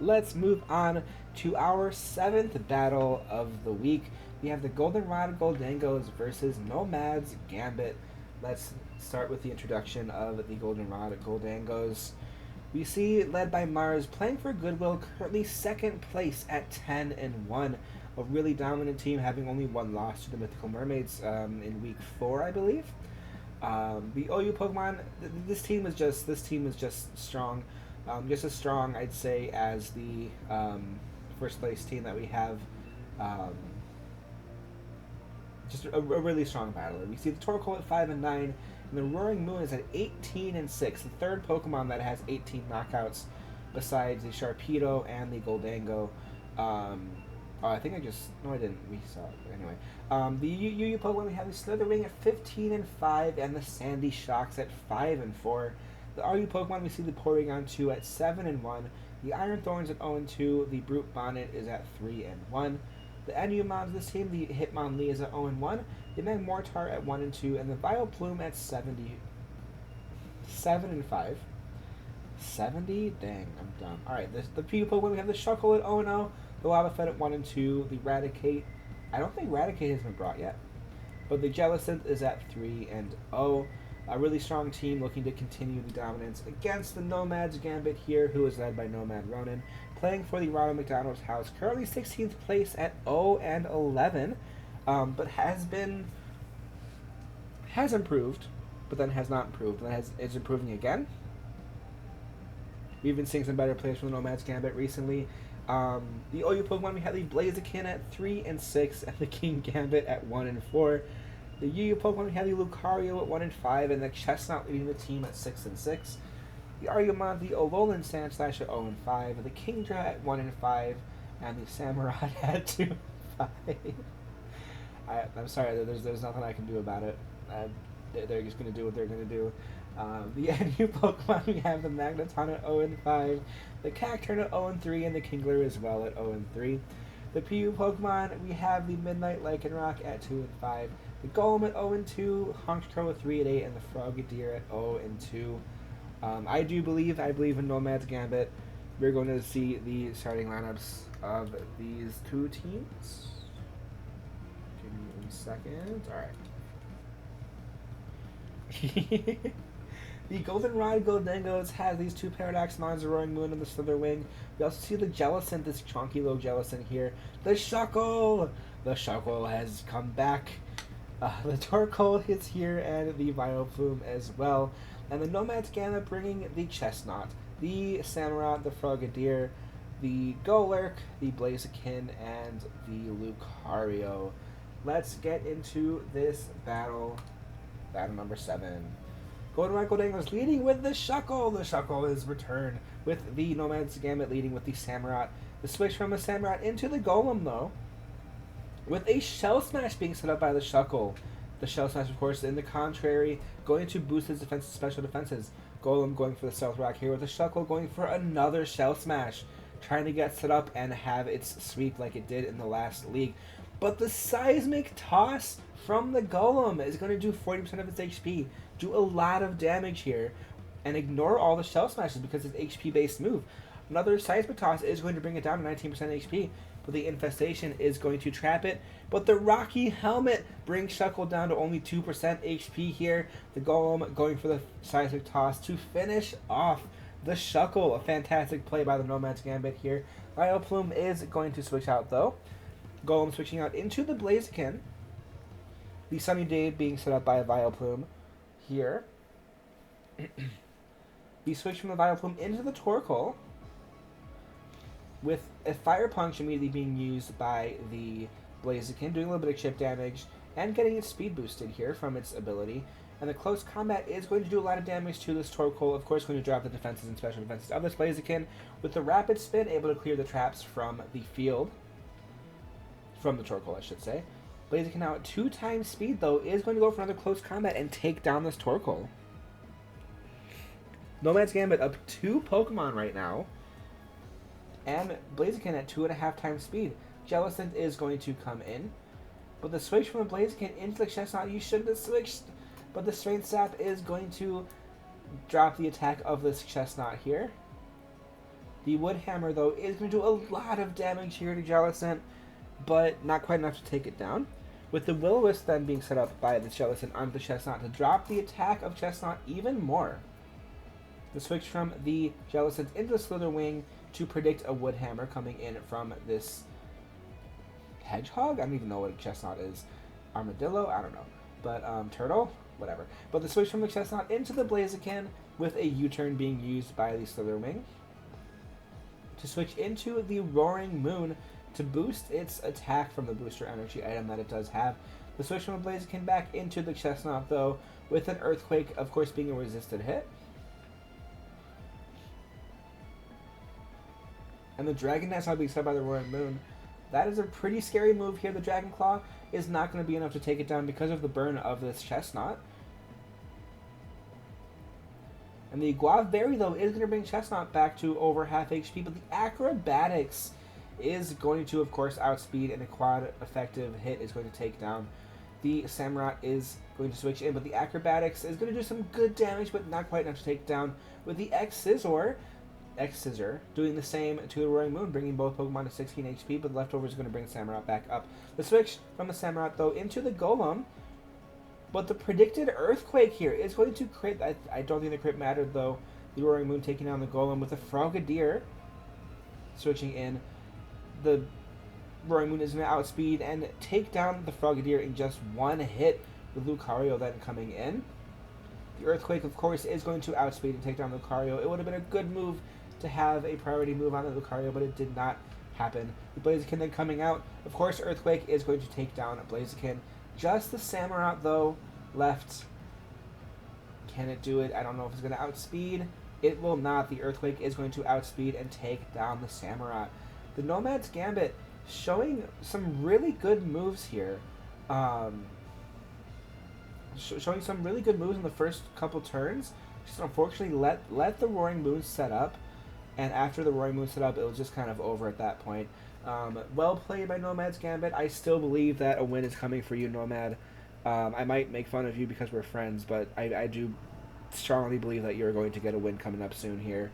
Let's move on to our 7th battle of the week. We have the Goldenrod Gholdengos versus Nomad's Gambit. Let's start with the introduction of the Goldenrod Gholdengos. We see, led by Mars, playing for Goodwill, currently second place at 10-1. A really dominant team, having only one loss to the Mythical Mermaids in week 4, I believe. The OU Pokemon, this team is just strong, just as strong, I'd say, as the first place team that we have. Um, just a really strong battler. We see the Torkoal at 5-9, and the Roaring Moon is at 18-6. The third Pokemon that has 18 knockouts, besides the Sharpedo and the Gholdengo. I think I just... No, I didn't. We saw it. But anyway. The UU Pokemon, we have the Slitherwing at 15-5, and the Sandy Shocks at 5-4. The RU Pokemon, we see the Porygon 2 at 7-1. The Iron Thorns at 0-2. The Brute Bonnet is at 3-1. The NU Mons, this team, the Hitmonlee is at 0-1. The Magmortar at 1-2. And the Vileplume at 7-5. 70? Dang, I'm dumb. Alright, the PU Pokemon, we have the Shuckle at 0-0. The Wobbuffet at 1-2, the Raticate, I don't think Raticate has been brought yet, but the Jellicent is at 3-0. A really strong team looking to continue the dominance against the Nomad's Gambit here, who is led by Nomad Ronan, playing for the Ronald McDonald's house, currently 16th place at 0-11, but has improved, but then has not improved, and is improving again. We've been seeing some better plays from the Nomad's Gambit recently. The OU Pokemon, we have the Blaziken at 3-6, and the King Gambit at 1-4. The UU Pokemon, we have the Lucario at 1-5, and the Chestnut leading the team at 6-6. The Argumon, the Alolan Sandslash at 0-5, the Kingdra at 1-5, and the Samurott at 2-5. I'm sorry, there's nothing I can do about it. They're just going to do what they're going to do. The NU Pokemon, we have the Magneton at 0-5, the Cacturn at 0-3, and the Kingler as well at 0-3. The PU Pokemon, we have the Midnight Lycanroc at 2-5, the Golem at 0-2, Honchkrow at 3-8, and the Frogadier at 0-2. I believe in Nomad's Gambit. We're going to see the starting lineups of these two teams. Give me 1 second. Alright. The Goldenrod Gholdengos has these two Paradox Mons, the Roaring Moon and the Slitherwing. We also see the Jellicent, this chonky little Jellicent here. The Shuckle! The Shuckle has come back. The Torkoal is here, and the Vileplume as well. And the Nomad's Gambit bringing the Chestnut, the Samurott, the Frogadier, the Golurk, the Blaziken, and the Lucario. Let's get into this battle. Battle number 7. Goldenrod Gholdengos leading with the Shuckle. The Shuckle is returned with the Nomad's Gambit leading with the Samurott. The switch from the Samurott into the Golem, though, with a Shell Smash being set up by the Shuckle. The Shell Smash, of course, in the contrary, going to boost his defenses, special defenses. Golem going for the Stealth Rock here, with the Shuckle going for another Shell Smash, trying to get set up and have its sweep like it did in the last league. But the Seismic Toss from the Golem is going to do 40% of its HP, do a lot of damage here, and ignore all the Shell Smashes because it's HP-based move. Another Seismic Toss is going to bring it down to 19% HP, but the Infestation is going to trap it. But the Rocky Helmet brings Shuckle down to only 2% HP here. The Golem going for the Seismic Toss to finish off the Shuckle. A fantastic play by the Nomad's Gambit here. Vileplume is going to switch out, though. Golem switching out into the Blaziken. The Sunny Day being set up by a Vileplume here. We switch from the Vileplume into the Torkoal, with a Fire Punch immediately being used by the Blaziken, doing a little bit of chip damage and getting its speed boosted here from its ability. And the Close Combat is going to do a lot of damage to this Torkoal, of course going to drop the defenses and special defenses of this Blaziken, with the Rapid Spin able to clear the traps from the field. From the Torkoal, I should say. Blaziken now at 2 times speed, though, is going to go for another Close Combat and take down this Torkoal. Nomad's Gambit up 2 Pokemon right now, and Blaziken at 2.5 times speed. Jellicent is going to come in, but the switch from the Blaziken into the Chestnut, you shouldn't have switched, but the Strength Sap is going to drop the attack of this Chestnut here. The Wood Hammer, though, is going to do a lot of damage here to Jellicent, but not quite enough to take it down. With the Will-O-Wisp then being set up by the Jellicent onto the Chestnut to drop the attack of Chestnut even more. The switch from the Jellicent into the Slitherwing to predict a Wood Hammer coming in from this Hedgehog? I don't even know what a Chestnut is. Armadillo? I don't know. But, Turtle? Whatever. But the switch from the Chestnut into the Blaziken with a U-turn being used by the Slitherwing to switch into the Roaring Moon to boost its attack from the booster energy item that it does have. The switch from the Blaziken back into the Chestnut, though, with an Earthquake, of course, being a resisted hit. And the Dragon Dance now being set by the Roaring Moon. That is a pretty scary move here. The Dragon Claw is not going to be enough to take it down because of the burn of this Chestnut. And the Guava Berry, though, is going to bring Chestnut back to over half HP, but the Acrobatics is going to, of course, outspeed, and a quad effective hit is going to take down. The Samurott is going to switch in, but the Acrobatics is going to do some good damage, but not quite enough to take down. With the X-Scissor doing the same to the Roaring Moon, bringing both Pokemon to 16 HP, but the leftover is going to bring Samurott back up. The switch from the Samurott, though, into the Golem, but the predicted Earthquake here is going to crit. I don't think the crit mattered, though. The Roaring Moon taking down the Golem with a Frogadier switching in. The Roaring Moon is going to outspeed and take down the Frogadier in just one hit, with Lucario then coming in. The Earthquake, of course, is going to outspeed and take down Lucario. It would have been a good move to have a priority move on the Lucario, but it did not happen. The Blaziken then coming out. Of course, Earthquake is going to take down Blaziken. Just the Samurott, though, left. Can it do it? I don't know if it's going to outspeed. It will not. The Earthquake is going to outspeed and take down the Samurott. The Nomad's Gambit showing some really good moves here. Showing some really good moves in the first couple turns. Just unfortunately let the Roaring Moon set up. And after the Roaring Moon set up, it was just kind of over at that point. Well played by Nomad's Gambit. I still believe that a win is coming for you, Nomad. I might make fun of you because we're friends, but I do strongly believe that you're going to get a win coming up soon here.